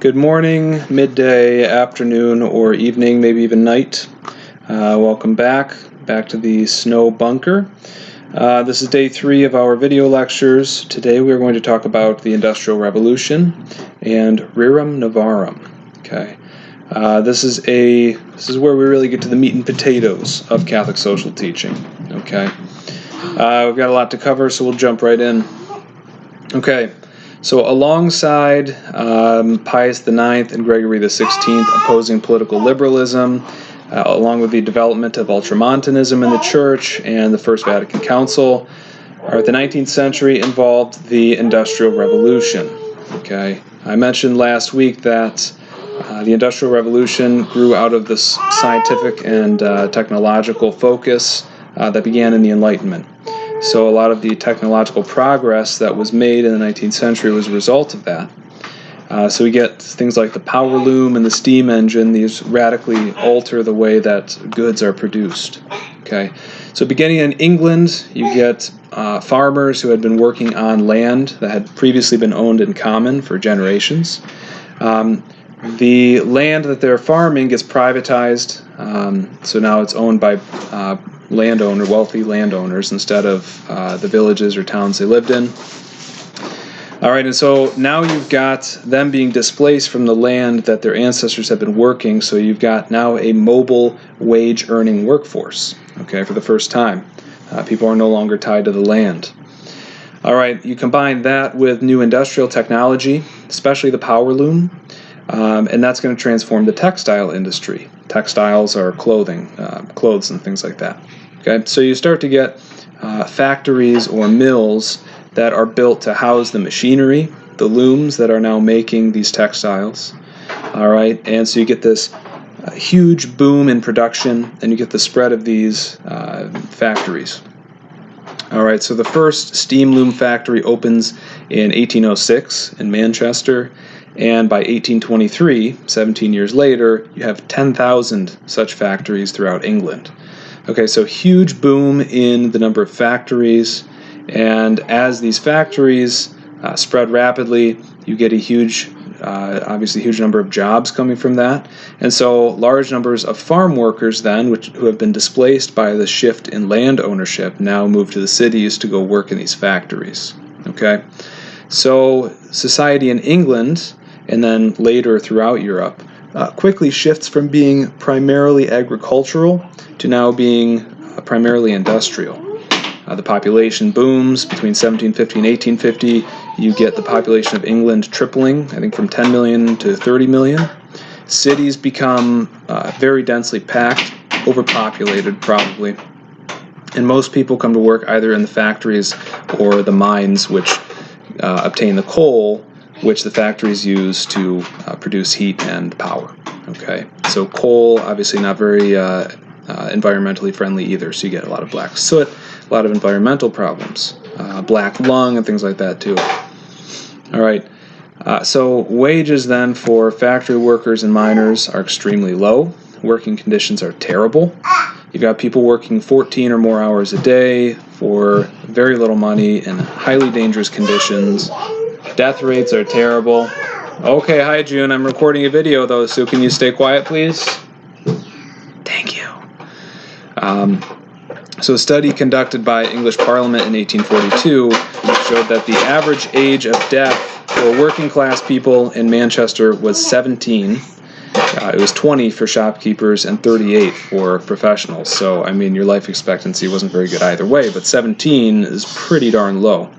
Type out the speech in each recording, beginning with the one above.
Good morning, midday, afternoon, or evening, maybe even night. Welcome back to the snow bunker. This is day 3 of our video lectures. Today we are going to talk about the Industrial Revolution and Rerum Novarum. Okay, this is where we really get to the meat and potatoes of Catholic social teaching. Okay, we've got a lot to cover, so we'll jump right in. Okay. So alongside Pius IX and Gregory XVI opposing political liberalism, along with the development of ultramontanism in the Church and the First Vatican Council, the 19th century involved the Industrial Revolution. Okay, I mentioned last week that the Industrial Revolution grew out of this scientific and technological focus that began in the Enlightenment. So a lot of the technological progress that was made in the 19th century was a result of that. So we get things like the power loom and the steam engine. These radically alter the way that goods are produced. Okay, so beginning in England, you get farmers who had been working on land that had previously been owned in common for generations. The land that they're farming gets privatized, so now it's owned by wealthy landowners instead of the villages or towns they lived in. All right, and so now you've got them being displaced from the land that their ancestors have been working, so you've got now a mobile wage-earning workforce, okay, for the first time. People are no longer tied to the land. All right, you combine that with new industrial technology, especially the power loom, and that's going to transform the textile industry. Textiles are clothes and things like that. Okay, so you start to get factories or mills that are built to house the machinery, the looms that are now making these textiles. All right, and so you get this huge boom in production, and you get the spread of these factories. All right, so the first steam loom factory opens in 1806 in Manchester, and by 1823, 17 years later, you have 10,000 such factories throughout England. Okay, so huge boom in the number of factories, and as these factories spread rapidly, you get a huge number of jobs coming from that, and so large numbers of farm workers then, who have been displaced by the shift in land ownership, now move to the cities to go work in these factories. Okay, so society in England, and then later throughout Europe, quickly shifts from being primarily agricultural to now being primarily industrial. The population booms between 1750 and 1850. You get the population of England tripling, I think from 10 million to 30 million. Cities become very densely packed, overpopulated probably, and most people come to work either in the factories or the mines, which obtain the coal which the factories use to produce heat and power. Okay, so coal, obviously not very environmentally friendly either, so you get a lot of black soot, a lot of environmental problems, black lung and things like that too. All right, so wages then for factory workers and miners are extremely low. Working conditions are terrible. You've got people working 14 or more hours a day for very little money in highly dangerous conditions. Death rates are terrible. Okay, hi June, I'm recording a video though, so can you stay quiet please? Thank you. So a study conducted by English Parliament in 1842 showed that the average age of death for working class people in Manchester was 17. It was 20 for shopkeepers and 38 for professionals. So, I mean, your life expectancy wasn't very good either way, but 17 is pretty darn low.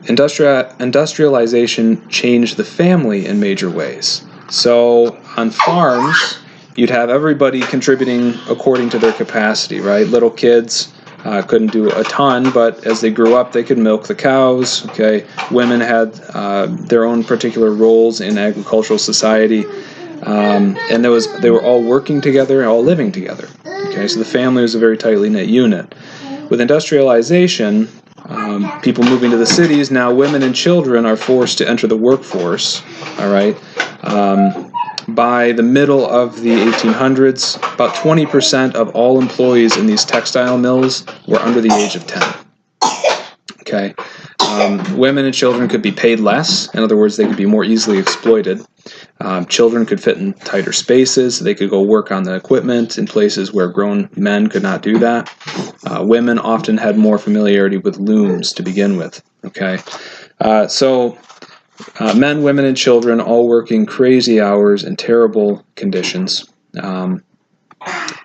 Industrialization changed the family in major ways. So on farms, you'd have everybody contributing according to their capacity, right? Little kids couldn't do a ton, but as they grew up, they could milk the cows. Okay, women had their own particular roles in agricultural society, and they were all working together and all living together. Okay, so the family was a very tightly knit unit. With industrialization, people moving to the cities, now women and children are forced to enter the workforce. All right. By the middle of the 1800s, about 20% of all employees in these textile mills were under the age of 10. Okay. Women and children could be paid less. In other words, they could be more easily exploited. Children could fit in tighter spaces. They could go work on the equipment in places where grown men could not do that. Women often had more familiarity with looms to begin with. Okay, so men, women, and children all working crazy hours in terrible conditions.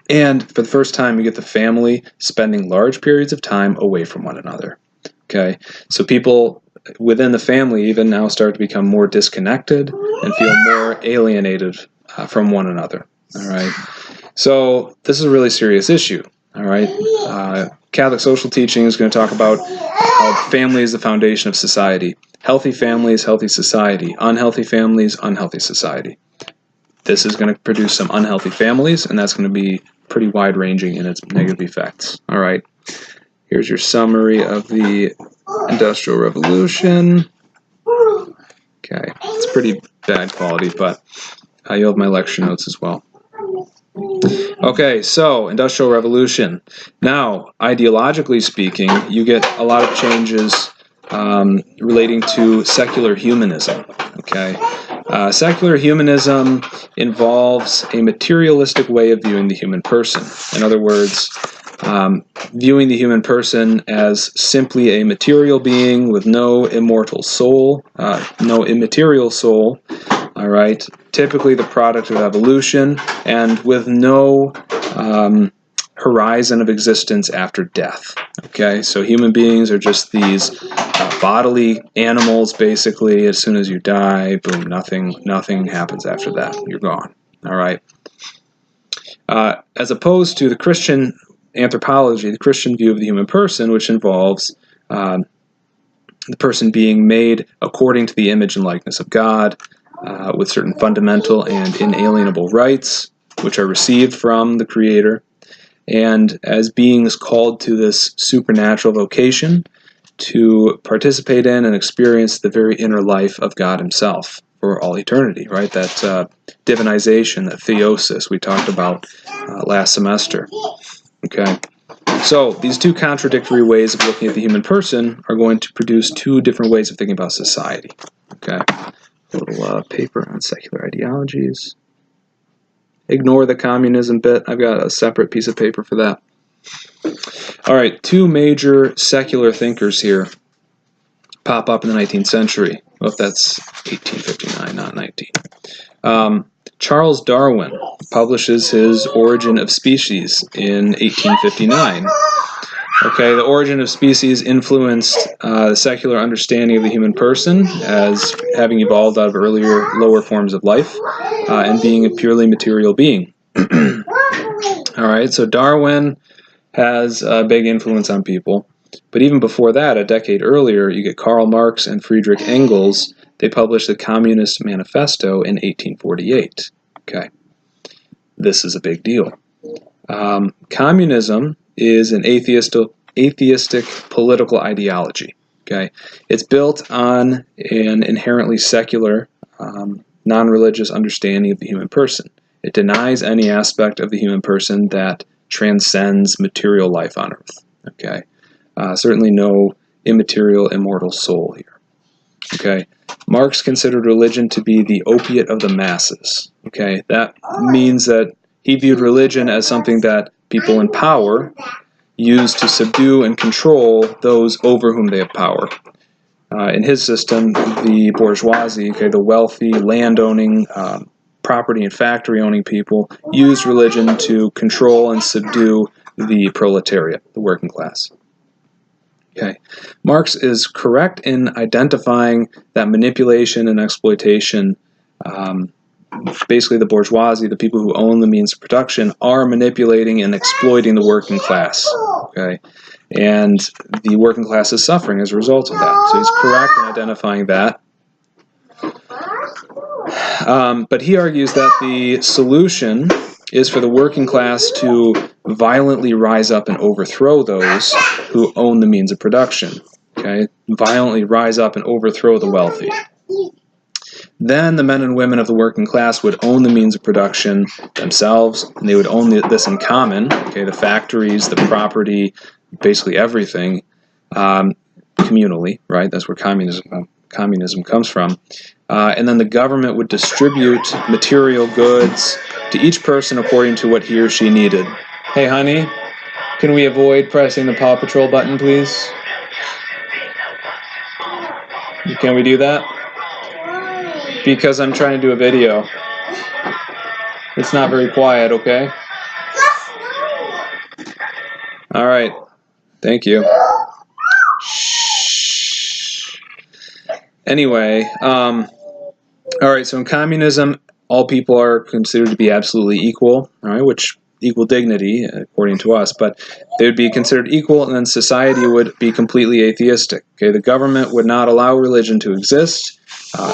And for the first time, you get the family spending large periods of time away from one another. Okay, so people within the family even now start to become more disconnected and feel more alienated from one another. All right, so this is a really serious issue. All right, Catholic social teaching is going to talk about how family is the foundation of society. Healthy families, healthy society. Unhealthy families, unhealthy society. This is going to produce some unhealthy families, and that's going to be pretty wide-ranging in its negative effects. All right, here's your summary of the Industrial Revolution. Okay, it's pretty bad quality, but you'll have my lecture notes as well. Okay, so Industrial Revolution. Now, ideologically speaking, you get a lot of changes relating to secular humanism. Okay, secular humanism involves a materialistic way of viewing the human person. In other words, viewing the human person as simply a material being with no immortal soul, no immaterial soul, all right, typically the product of evolution, and with no horizon of existence after death. Okay, so human beings are just these bodily animals, basically. As soon as you die, boom, nothing happens after that. You're gone. All right. As opposed to the Christian anthropology, the Christian view of the human person, which involves the person being made according to the image and likeness of God, with certain fundamental and inalienable rights, which are received from the Creator, and as beings called to this supernatural vocation to participate in and experience the very inner life of God Himself for all eternity, right? That divinization, that theosis we talked about last semester. Okay, so these two contradictory ways of looking at the human person are going to produce two different ways of thinking about society. Okay, a little paper on secular ideologies. Ignore the communism bit. I've got a separate piece of paper for that. All right, two major secular thinkers here pop up in the 19th century. Well, if that's 1859, not 19. Charles Darwin publishes his Origin of Species in 1859. Okay, the Origin of Species influenced the secular understanding of the human person as having evolved out of earlier, lower forms of life and being a purely material being. All right, so Darwin has a big influence on people. But even before that, a decade earlier, you get Karl Marx and Friedrich Engels. They published the Communist Manifesto in 1848. Okay, this is a big deal. Communism is an atheistic political ideology. Okay, it's built on an inherently secular, non-religious understanding of the human person. It denies any aspect of the human person that transcends material life on earth. Okay, certainly no immaterial, immortal soul here. Okay, Marx considered religion to be the opiate of the masses. Okay, that means that he viewed religion as something that people in power use to subdue and control those over whom they have power. In his system, the bourgeoisie, okay, the wealthy, land-owning, property and factory-owning people, used religion to control and subdue the proletariat, the working class. Okay, Marx is correct in identifying that manipulation and exploitation, basically the bourgeoisie, the people who own the means of production, are manipulating and exploiting the working class. Okay, and the working class is suffering as a result of that. So he's correct in identifying that. But he argues that the solution is for the working class to violently rise up and overthrow those who own the means of production. Okay, violently rise up and overthrow the wealthy. Then the men and women of the working class would own the means of production themselves, and they would own this in common. Okay, the factories, the property, basically everything. communally, right? That's where communism comes from. And then the government would distribute material goods to each person according to what he or she needed. Hey, honey, can we avoid pressing the Paw Patrol button, please? Can we do that? Because I'm trying to do a video. It's not very quiet, okay? All right. Thank you. Shh. Anyway, all right, so in communism, all people are considered to be absolutely equal, all right, which equal dignity, according to us, but they would be considered equal, and then society would be completely atheistic. Okay, the government would not allow religion to exist,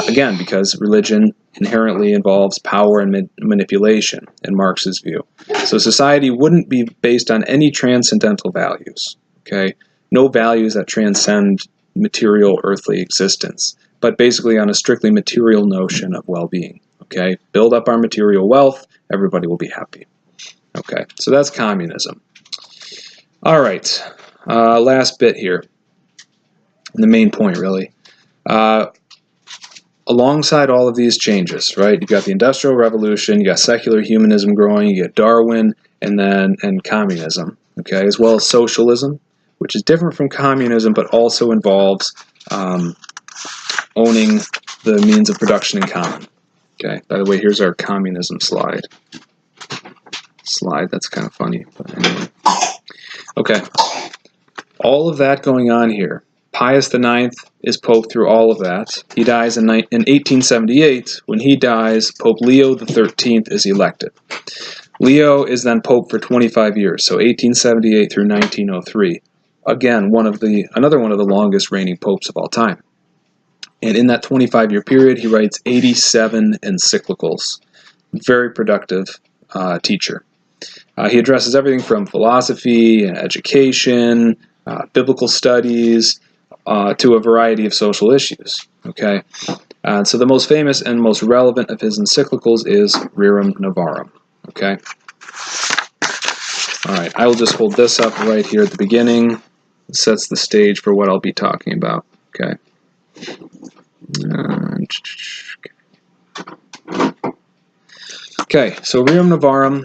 again, because religion inherently involves power and manipulation, in Marx's view. So society wouldn't be based on any transcendental values, okay? No values that transcend material earthly existence, but basically on a strictly material notion of well-being, okay? Build up our material wealth, everybody will be happy. Okay, so that's communism. All right, last bit here, the main point really. Alongside all of these changes, right, you got the Industrial Revolution, you got secular humanism growing, you get Darwin, and communism, okay, as well as socialism, which is different from communism, but also involves owning the means of production in common. Okay, by the way, here's our communism slide. That's kind of funny, but anyway. Okay, all of that going on here. Pius IX is Pope through all of that. He dies in 1878. When he dies, Pope Leo XIII is elected. Leo is then Pope for 25 years, so 1878 through 1903. Again, another one of the longest reigning popes of all time. And in that 25-year period, he writes 87 encyclicals. Very productive teacher. He addresses everything from philosophy and education, biblical studies, to a variety of social issues. Okay, so the most famous and most relevant of his encyclicals is Rerum Novarum. Okay, all right, I will just hold this up right here at the beginning. It sets the stage for what I'll be talking about. Okay. Okay, so Rerum Novarum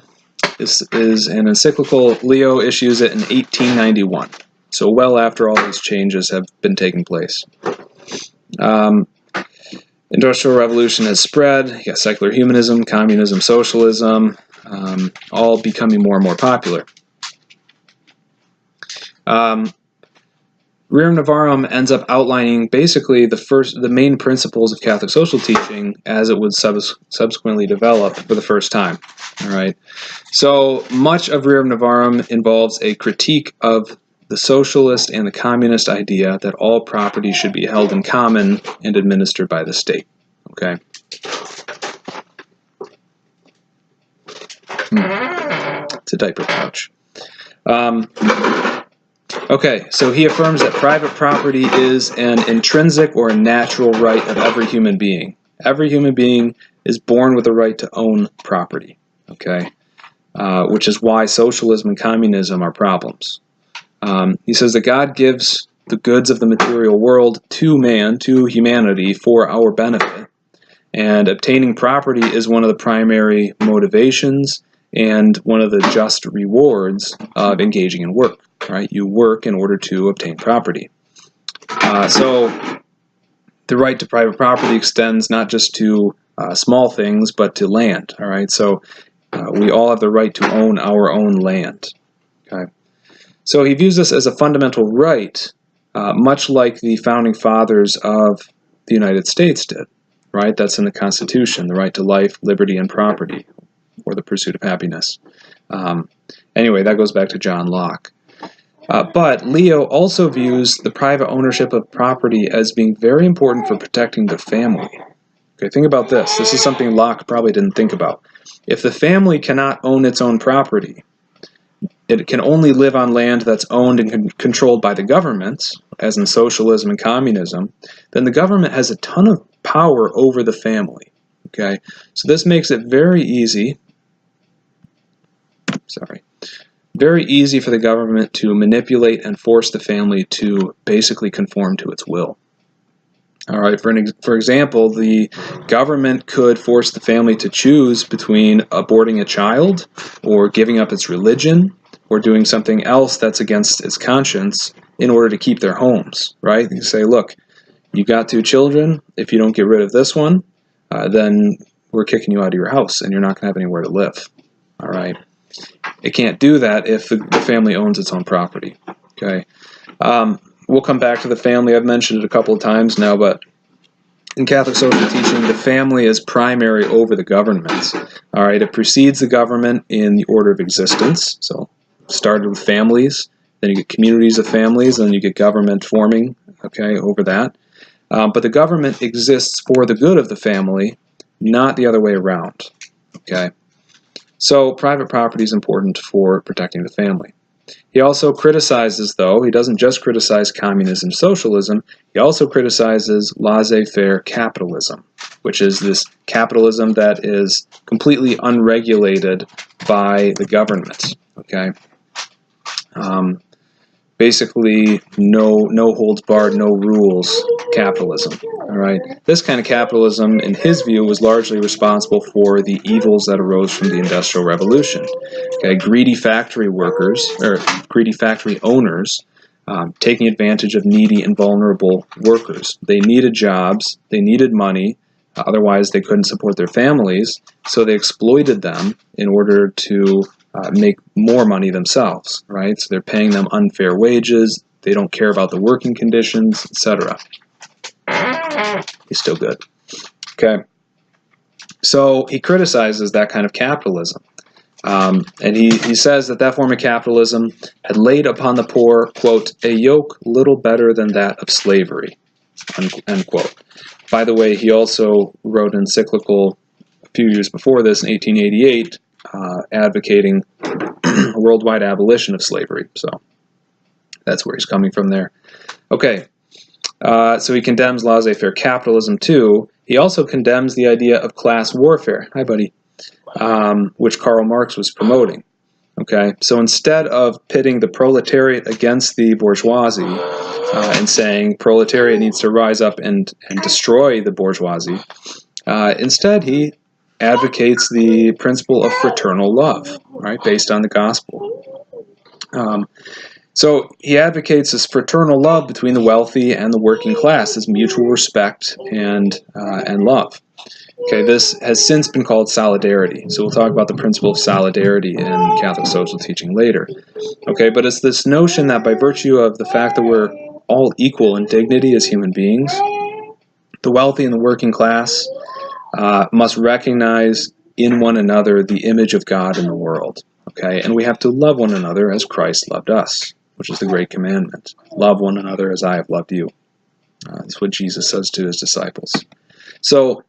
is an encyclical. Leo issues it in 1891. So well after all these changes have been taking place. Industrial Revolution has spread. You got secular humanism, communism, socialism, all becoming more and more popular. Rerum Novarum ends up outlining basically the main principles of Catholic social teaching as it would subsequently develop for the first time. All right. So much of Rerum Novarum involves a critique of the socialist and the communist idea that all property should be held in common and administered by the state. Okay. It's a diaper pouch. Okay, so he affirms that private property is an intrinsic or a natural right of every human being. Every human being is born with the right to own property, okay, which is why socialism and communism are problems. He says that God gives the goods of the material world to man, to humanity, for our benefit, and obtaining property is one of the primary motivations and one of the just rewards of engaging in work. Right? You work in order to obtain property. So the right to private property extends not just to small things, but to land. All right. So we all have the right to own our own land. Okay. So he views this as a fundamental right, much like the founding fathers of the United States did. Right. That's in the Constitution, the right to life, liberty, and property, or the pursuit of happiness. Anyway, that goes back to John Locke. But Leo also views the private ownership of property as being very important for protecting the family. Okay, think about this. This is something Locke probably didn't think about. If the family cannot own its own property, it can only live on land that's owned and controlled by the government, as in socialism and communism, then the government has a ton of power over the family. Okay, so this makes it very easy very easy for the government to manipulate and force the family to basically conform to its will. All right, for example, the government could force the family to choose between aborting a child or giving up its religion or doing something else that's against its conscience in order to keep their homes, right? You say, look, you got 2 children. If you don't get rid of this one, then we're kicking you out of your house and you're not going to have anywhere to live. All right. It can't do that if the family owns its own property. Okay. We'll come back to the family. I've mentioned it a couple of times now, but in Catholic social teaching, the family is primary over the government. All right. It precedes the government in the order of existence. So started with families, then you get communities of families, and then you get government forming, okay, over that. But the government exists for the good of the family, not the other way around, okay? So private property is important for protecting the family. He also criticizes, though, he doesn't just criticize communism, socialism, he also criticizes laissez-faire capitalism, which is this capitalism that is completely unregulated by the government, okay? Basically, no holds barred, no rules capitalism. All right. This kind of capitalism, in his view, was largely responsible for the evils that arose from the Industrial Revolution. Okay, greedy factory workers or greedy factory owners taking advantage of needy and vulnerable workers. They needed jobs. They needed money. Otherwise, they couldn't support their families. So they exploited them in order to make more money themselves, right? So they're paying them unfair wages, they don't care about the working conditions, etc. He's still good. Okay. So he criticizes that kind of capitalism. And he says that form of capitalism had laid upon the poor, quote, a yoke little better than that of slavery, end quote. By the way, he also wrote an encyclical a few years before this, in 1888, advocating a worldwide abolition of slavery. So that's where he's coming from there. Okay, so he condemns laissez-faire capitalism too. He also condemns the idea of class warfare. Hi, buddy. Which Karl Marx was promoting. Okay, so instead of pitting the proletariat against the bourgeoisie and saying proletariat needs to rise up and destroy the bourgeoisie, instead he advocates the principle of fraternal love, right, based on the gospel. So he advocates this fraternal love between the wealthy and the working class, this mutual respect and love. Okay, this has since been called solidarity. So we'll talk about the principle of solidarity in Catholic social teaching later. Okay, but it's this notion that by virtue of the fact that we're all equal in dignity as human beings, the wealthy and the working class must recognize in one another the image of God in the world. Okay, and we have to love one another as Christ loved us, which is the great commandment. Love one another as I have loved you. That's what Jesus says to his disciples. So,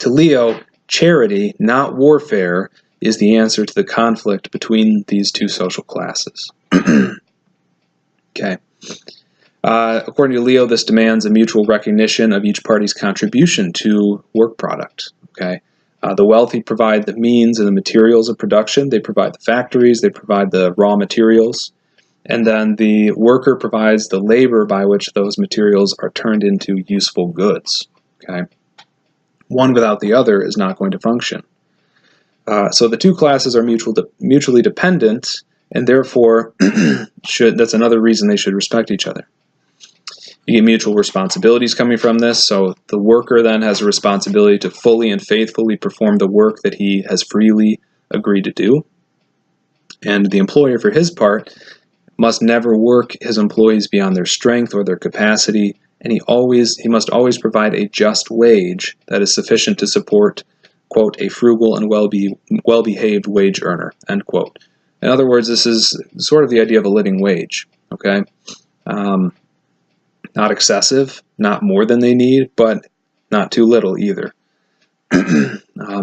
to Leo, charity, not warfare, is the answer to the conflict between these two social classes. Okay. According to Leo, this demands a mutual recognition of each party's contribution to work product. Okay. The wealthy provide the means and the materials of production. They provide the factories. They provide the raw materials. And then the worker provides the labor by which those materials are turned into useful goods. Okay. One without the other is not going to function. So the two classes are mutually dependent, and therefore that's another reason they should respect each other. You get mutual responsibilities coming from this, so the worker then has a responsibility to fully and faithfully perform the work that he has freely agreed to do. And the employer, for his part, must never work his employees beyond their strength or their capacity, and he must always provide a just wage that is sufficient to support, quote, a frugal and well-behaved wage earner, end quote. In other words, this is sort of the idea of a living wage, okay? Not excessive, not more than they need, but not too little either.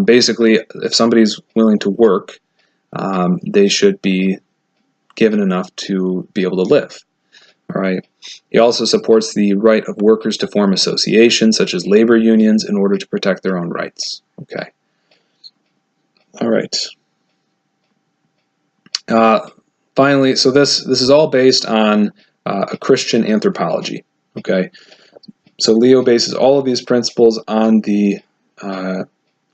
Basically, if somebody's willing to work, they should be given enough to be able to live. All right. He also supports the right of workers to form associations, such as labor unions, in order to protect their own rights. Okay. All right. finally, so this is all based on a Christian anthropology. Okay, so Leo bases all of these principles on the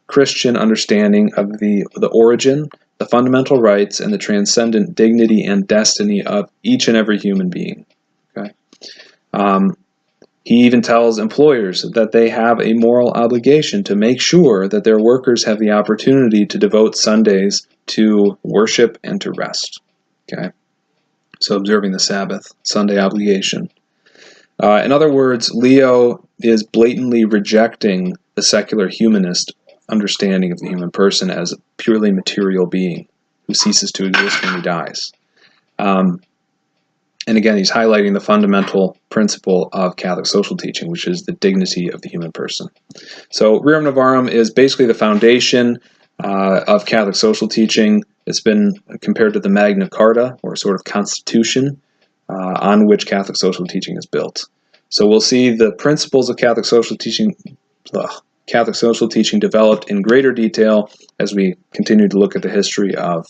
Christian understanding of the origin, the fundamental rights, and the transcendent dignity and destiny of each and every human being. Okay. He even tells employers that they have a moral obligation to make sure that their workers have the opportunity to devote Sundays to worship and to rest. Okay. So observing the Sabbath, Sunday obligation. In other words, Leo is blatantly rejecting the secular humanist understanding of the human person as a purely material being who ceases to exist when he dies. And again, he's highlighting the fundamental principle of Catholic social teaching, which is the dignity of the human person. So Rerum Novarum is basically the foundation of Catholic social teaching. It's been compared to the Magna Carta, or a sort of constitution, on which Catholic social teaching is built. So we'll see the principles of Catholic social teaching developed in greater detail as we continue to look at the history of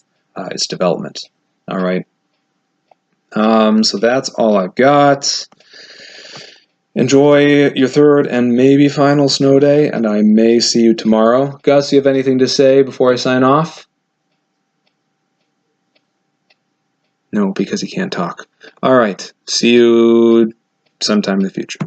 its development. All right. So that's all I've got. Enjoy your third and maybe final snow day, and I may see you tomorrow. Gus, you have anything to say before I sign off? No, because he can't talk. All right. See you sometime in the future.